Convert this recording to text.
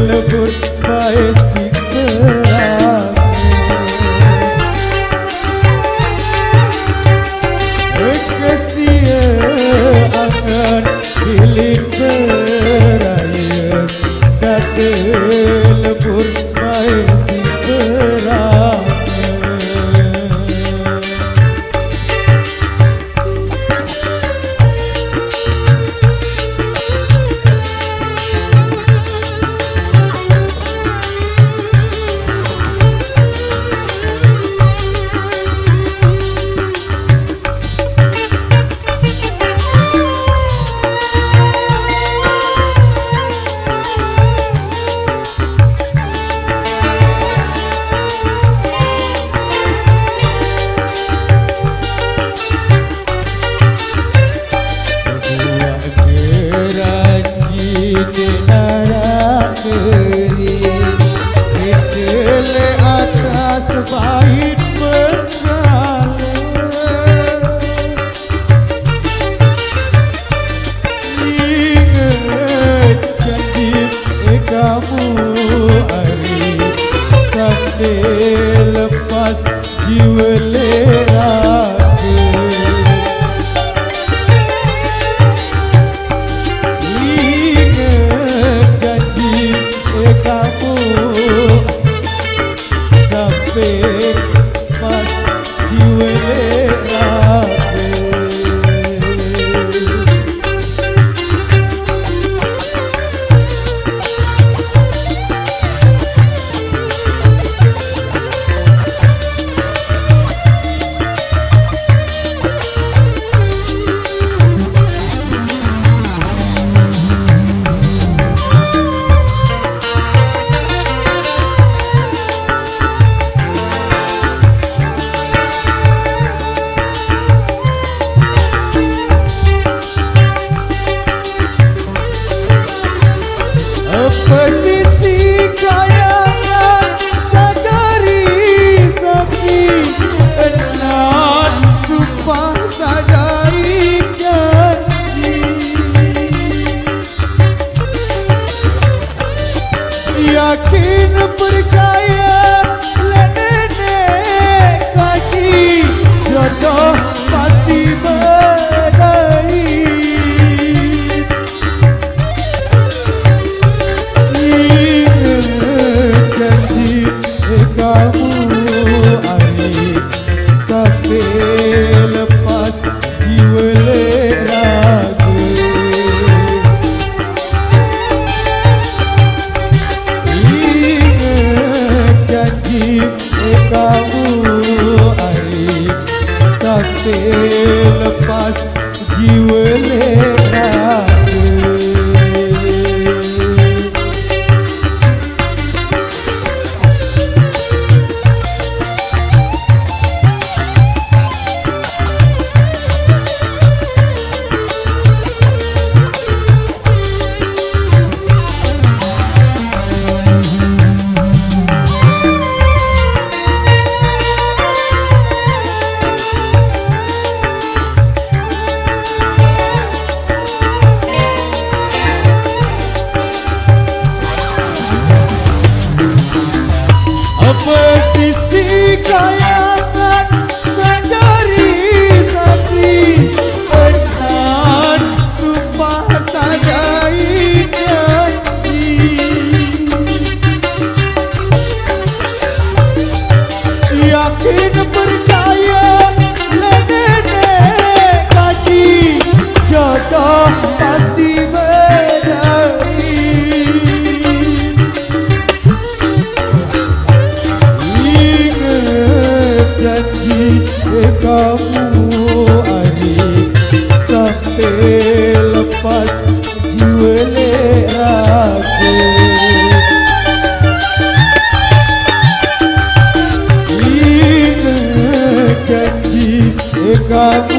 lebur bae si kerang kesia angan pilih beraya kata lebur bae si kerang Ketele atas bait berjalan ingat janji kamu hari sampai lepas jiwa leraga ingat janji kamu sampai pas jiwa leraga pesisi kayangan sadari saksi enan sumpah sadari janji yakin percaya nenek kaji jodoh pasti berdari kamu hari sampai lepas jiwa leraga ingat janji kamu hari sampai lepas jiwa leraga pesisi kayangan sadari saksi enan sumpah sadari janji yakin percaya nenek kaji jodoh pasti berdari janji kamu hari sampai lepas jiwa leraga ingat janji kamu